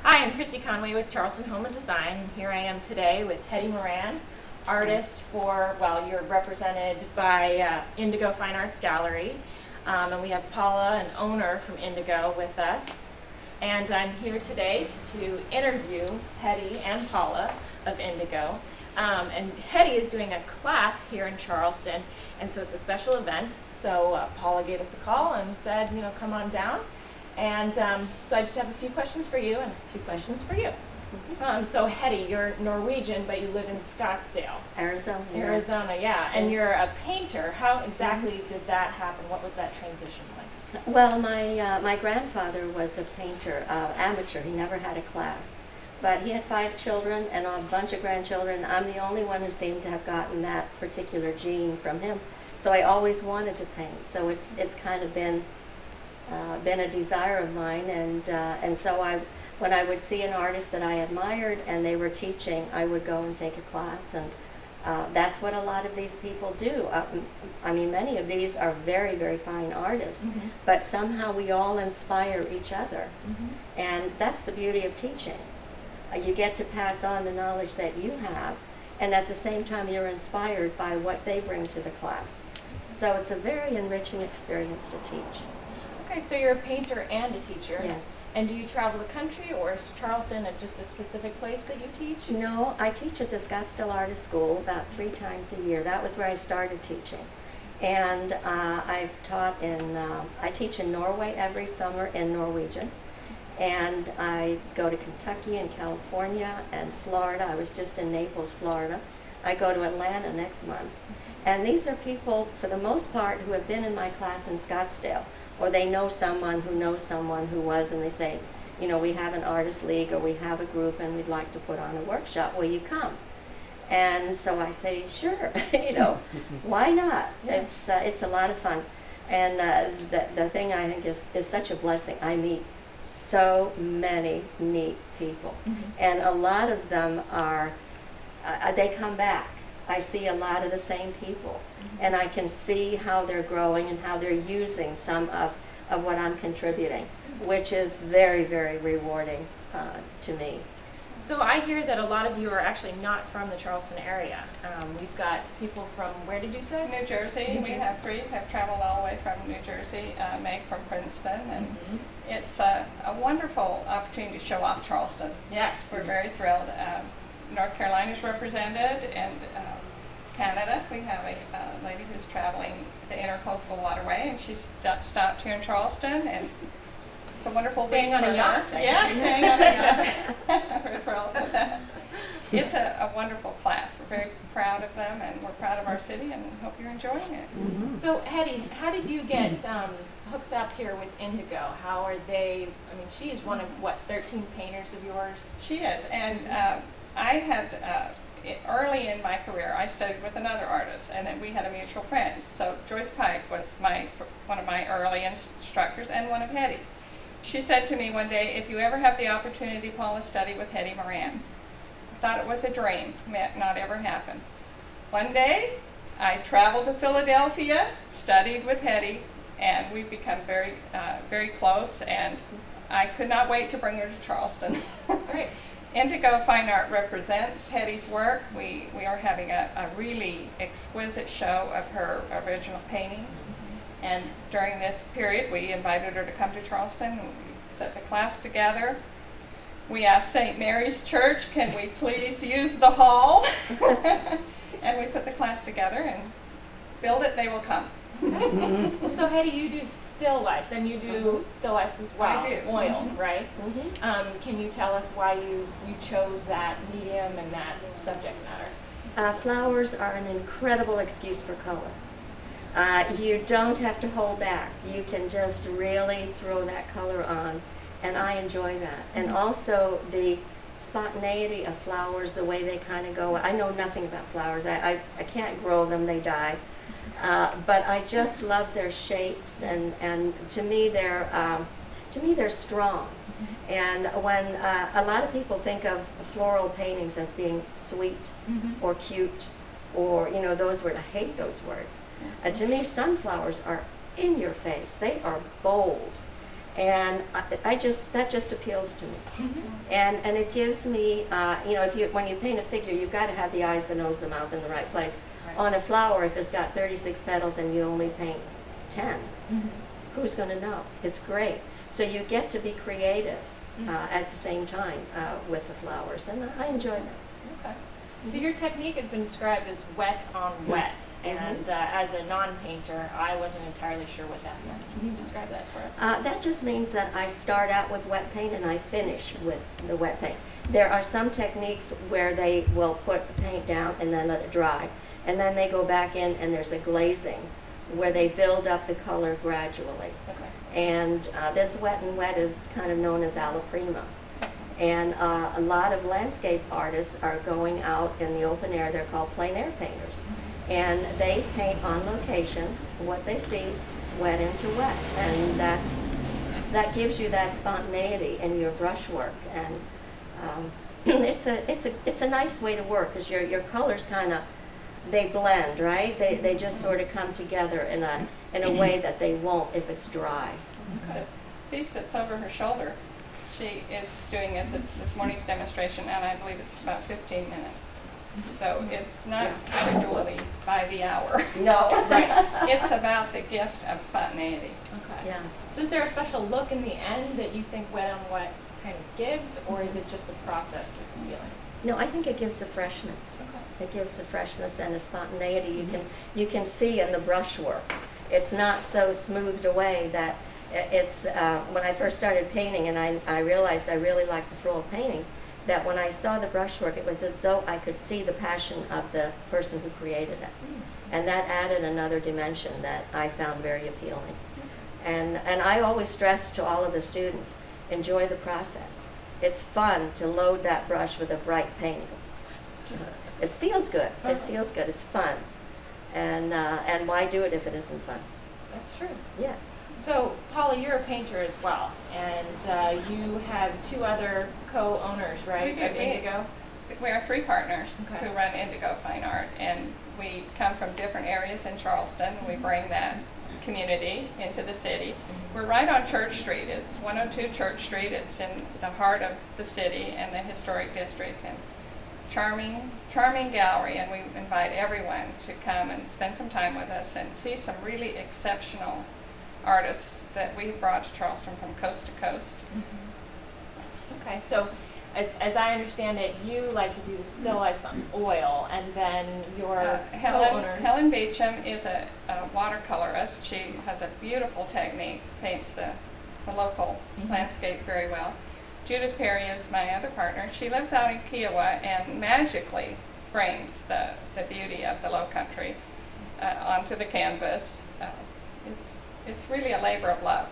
Hi, I'm Christy Conway with Charleston Home and Design, and here I am today with Heidi Moran, artist for, well, you're represented by Indigo Fine Arts Gallery, and we have Paula, an owner from Indigo, with us. And I'm here today to interview Heidi and Paula of Indigo. And Heidi is doing a class here in Charleston, and so it's a special event. So Paula gave us a call and said, you know, come on down. And so I just have a few questions for you and a few questions for you. So Heidi, you're Norwegian, but you live in Scottsdale, Arizona. Arizona, yes. yeah. And you're a painter. How exactly did that happen? What was that transition like? Well, my grandfather was a painter, amateur. He never had a class. But he had 5 children and a bunch of grandchildren. I'm the only one who seemed to have gotten that particular gene from him. So I always wanted to paint. So it's kind of been a desire of mine, and so when I would see an artist that I admired and they were teaching, I would go and take a class, and that's what a lot of these people do. I mean, many of these are very, very fine artists, but somehow we all inspire each other, and that's the beauty of teaching. You get to pass on the knowledge that you have, and at the same time you're inspired by what they bring to the class. So it's a very enriching experience to teach. Okay, so you're a painter and a teacher. Yes. And do you travel the country, or is Charleston just a specific place that you teach? No, I teach at the Scottsdale Artist School about 3 times a year. That was where I started teaching. And I've taught in, I teach in Norway every summer in Norwegian. And I go to Kentucky and California and Florida. I was just in Naples, Florida. I go to Atlanta next month. And these are people, for the most part, who have been in my class in Scottsdale, or they know someone who was, and they say, you know, we have an artist league, or we have a group, and we'd like to put on a workshop. Will you come? And so I say, sure, you know, why not? Yeah. It's a lot of fun. And the thing I think is such a blessing. I meet so many neat people, and a lot of them are, they come back. I see a lot of the same people, and I can see how they're growing and how they're using some of what I'm contributing, which is very, very rewarding to me. So I hear that a lot of you are actually not from the Charleston area. We've got people from, where did you say? New Jersey. We have 3 who have traveled all the way from New Jersey, Meg from Princeton, and it's a wonderful opportunity to show off Charleston. Yes. We're very thrilled. North Carolina is represented, and Canada. We have a lady who's traveling the Intercoastal Waterway, and she's stopped here in Charleston, and it's a wonderful staying on a yacht. Yeah, staying on a yacht. We're thrilled with that. It's a wonderful class. We're very proud of them, and we're proud of our city, and hope you're enjoying it. So, Heidi, how did you get hooked up here with Indigo? How are they? I mean, she is one of, what, 13 painters of yours? She is, and I had, early in my career, I studied with another artist, and then we had a mutual friend. So Joyce Pike was one of my early instructors and one of Heidi's. She said to me one day, if you ever have the opportunity, Paula, study with Heidi Moran. I thought it was a dream, might not ever happen. One day, I traveled to Philadelphia, studied with Heidi, and we've become very, very close, and I could not wait to bring her to Charleston. Great. Indigo Fine Art represents Heidi's work. We are having a really exquisite show of her original paintings. And during this period, we invited her to come to Charleston, and we set the class together. We asked St. Mary's Church, can we please use the hall? And we put the class together and build it, they will come. Well, so Heidi, you do still lifes, and you do still lifes as well. I do. Oil, right? Can you tell us why you chose that medium and that subject matter? Flowers are an incredible excuse for color. You don't have to hold back. You can just really throw that color on, and I enjoy that. And also the spontaneity of flowers, the way they kind of go. I know nothing about flowers. I can't grow them, they die. But I just love their shapes, and to me they're strong. And when a lot of people think of floral paintings as being sweet or cute, or, you know, those words, I hate those words. To me, sunflowers are in your face. They are bold. And that just appeals to me. And it gives me, you know, when you paint a figure, you've got to have the eyes, the nose, the mouth in the right place. Right. On a flower, if it's got 36 petals and you only paint 10, who's going to know? It's great. So you get to be creative at the same time with the flowers, and I enjoy that. Okay. So your technique has been described as wet on wet, and as a non-painter, I wasn't entirely sure what that meant. Can you describe that for us? That just means that I start out with wet paint and I finish with the wet paint. There are some techniques where they will put the paint down and then let it dry, and then they go back in and there's a glazing where they build up the color gradually. Okay. And this wet and wet is kind of known as alla prima. And a lot of landscape artists are going out in the open air. They're called plein air painters. And they paint on location what they see, wet into wet. And that gives you that spontaneity in your brushwork. And it's a nice way to work, because your colors kind of, they blend, right? They just sort of come together in a way that they won't if it's dry. The piece that's over her shoulder, she is doing this morning's demonstration, and I believe it's about 15 minutes. So it's not particularly by the hour. No, right. It's about the gift of spontaneity. Okay. Yeah. So is there a special look in the end that you think wet on wet kind of gives, or is it just the process that's appealing? No, I think it gives the freshness. Okay. It gives the freshness and the spontaneity. You can see in the brushwork. It's not so smoothed away that it's, when I first started painting and I realized I really liked the flow of paintings, that when I saw the brushwork, it was as though I could see the passion of the person who created it. And that added another dimension that I found very appealing. And I always stress to all of the students, enjoy the process. It's fun to load that brush with a bright paint. It feels good. It feels good. It's fun. And why do it if it isn't fun? That's true. Yeah. So, Paula, you're a painter as well, and you have two other co-owners, right, We do. of Indigo? We are three partners Okay. who run Indigo Fine Art, and we come from different areas in Charleston. We bring that community into the city. We're right on Church Street. It's 102 Church Street. It's in the heart of the city and the historic district, and charming gallery, and we invite everyone to come and spend some time with us and see some really exceptional artists that we've brought to Charleston from coast to coast. Okay, so as I understand it, you like to do the still lifes on oil, and then your co-owners. Helen Beecham is a watercolorist. She has a beautiful technique, paints the local landscape very well. Judith Perry is my other partner. She lives out in Kiowa and magically brings the beauty of the low country onto the canvas. It's really a labor of love.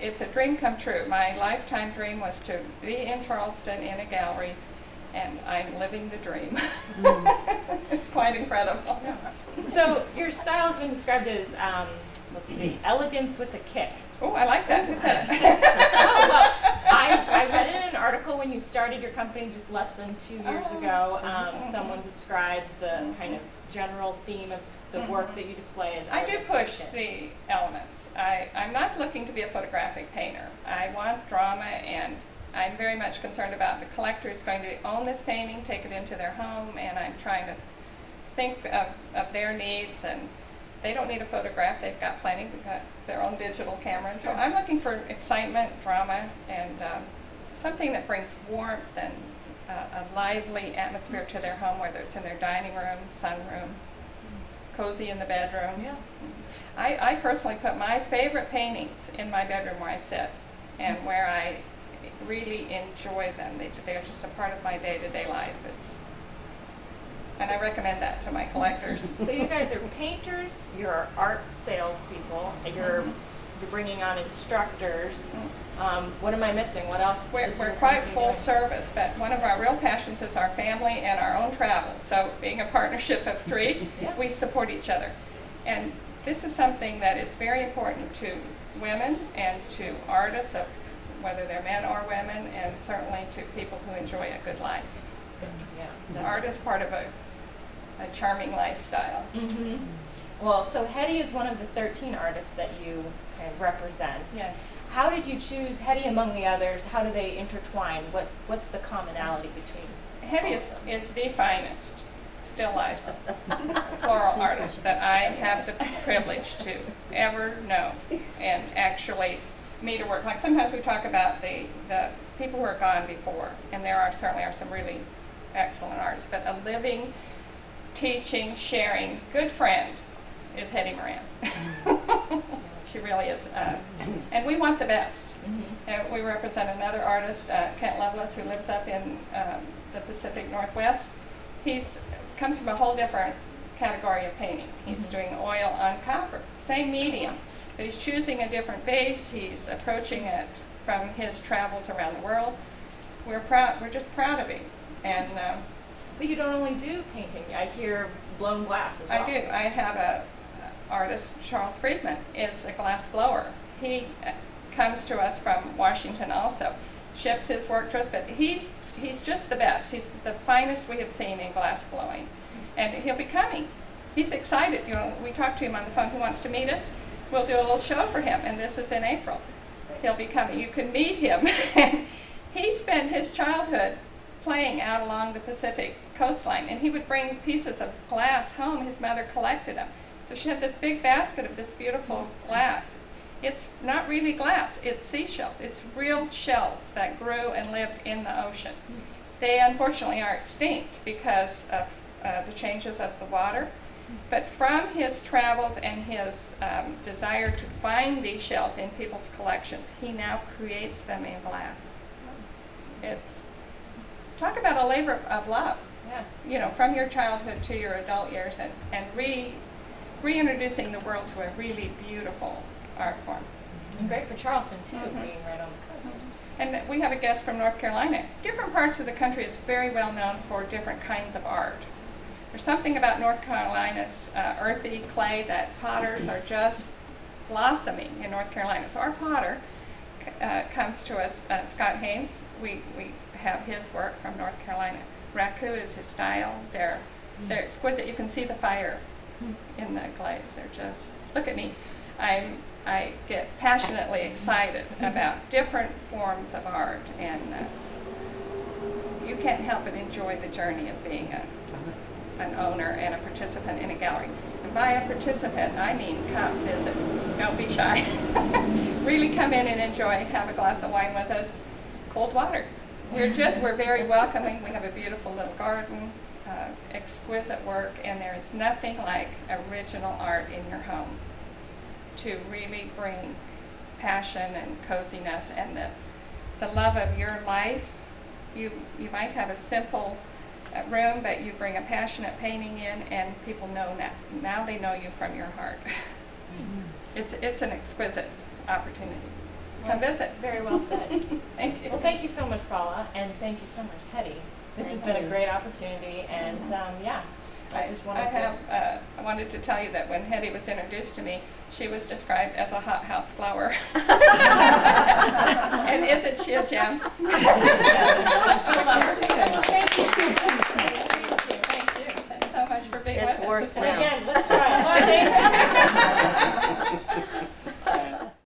It's a dream come true. My lifetime dream was to be in Charleston in a gallery, and I'm living the dream. It's quite incredible. So your style has been described as, let's see, elegance with a kick. Oh, I like that. Who said it? Oh, well, I read in an article when you started your company just less than 2 years ago. Someone described the kind of general theme of the work that you display as I do elegance push with a kick. the elements. I'm not looking to be a photographic painter. I want drama, and I'm very much concerned about the collector who's going to own this painting, take it into their home, and I'm trying to think of their needs. And they don't need a photograph. They've got plenty. They've got their own digital camera. So I'm looking for excitement, drama, and something that brings warmth and a lively atmosphere to their home, whether it's in their dining room, sunroom, cozy in the bedroom. Yeah. I personally put my favorite paintings in my bedroom where I sit and where I really enjoy them. They're just a part of my day-to-day life. And I recommend that to my collectors. So you guys are painters, you're art salespeople, you're bringing on instructors. What am I missing? What else? We're quite full service, but one of our real passions is our family and our own travel. So being a partnership of three, we support each other. And this is something that is very important to women and to artists, of whether they're men or women, and certainly to people who enjoy a good life. Yeah, Art is part of a charming lifestyle. Well, so Heidi is one of the 13 artists that you kind of represent. Yes. How did you choose Heidi among the others? How do they intertwine? What's the commonality between Heidi is the finest still life floral artist that I have the privilege to ever know and actually meet her work. Like sometimes we talk about the people who are gone before, and there certainly are some really excellent artists, but a living, teaching, sharing, good friend is Heidi Moran. She really is. And we want the best. Mm-hmm. We represent another artist, Kent Lovelace, who lives up in the Pacific Northwest. He comes from a whole different category of painting. He's mm-hmm. doing oil on copper, same medium, but he's choosing a different base. He's approaching it from his travels around the world. We're proud. We're just proud of him. And but you don't only do painting. I hear blown glass as well. I do. I have a artist, Charles Friedman, is a glass blower. He comes to us from Washington also, ships his work to us, but he's just the best. He's the finest we have seen in glass blowing. And he'll be coming. He's excited. You know, we talked to him on the phone. He wants to meet us. We'll do a little show for him, and this is in April. He'll be coming. You can meet him. He spent his childhood playing out along the Pacific coastline, and he would bring pieces of glass home. His mother collected them. So she had this big basket of this beautiful glass. It's not really glass, it's seashells. It's real shells that grew and lived in the ocean. They unfortunately are extinct because of the changes of the water. But from his travels and his desire to find these shells in people's collections, he now creates them in glass. It's, talk about a labor of love. Yes. You know, from your childhood to your adult years, and reintroducing the world to a really beautiful art form. And great for Charleston too, mm-hmm. being right on the coast. And we have a guest from North Carolina. Different parts of the country is very well known for different kinds of art. There's something about North Carolina's earthy clay that potters are just blossoming in North Carolina. So our potter comes to us, Scott Haynes. We have his work from North Carolina. Raku is his style. They're exquisite. You can see the fire in the glaze. They're just, look at me. I get passionately excited about different forms of art, and you can't help but enjoy the journey of being an owner and a participant in a gallery. And by a participant, I mean come visit. Don't be shy. Really come in and enjoy, have a glass of wine with us. Cold water. We're very welcoming. We have a beautiful little garden, exquisite work, and there is nothing like original art in your home to really bring passion and coziness and the love of your life. You might have a simple room, but you bring a passionate painting in, and people know now they know you from your heart. Mm-hmm. It's an exquisite opportunity. Come visit. Very well said. Thank you. Well, thank you so much, Paula, and thank you so much, Heidi. This has been a great opportunity, and yeah, I just wanted I wanted to tell you that when Heidi was introduced to me, she was described as a hothouse flower. And isn't she a gem? Thank you. Thank you so much for being with us. It's worse now. Again, let's try.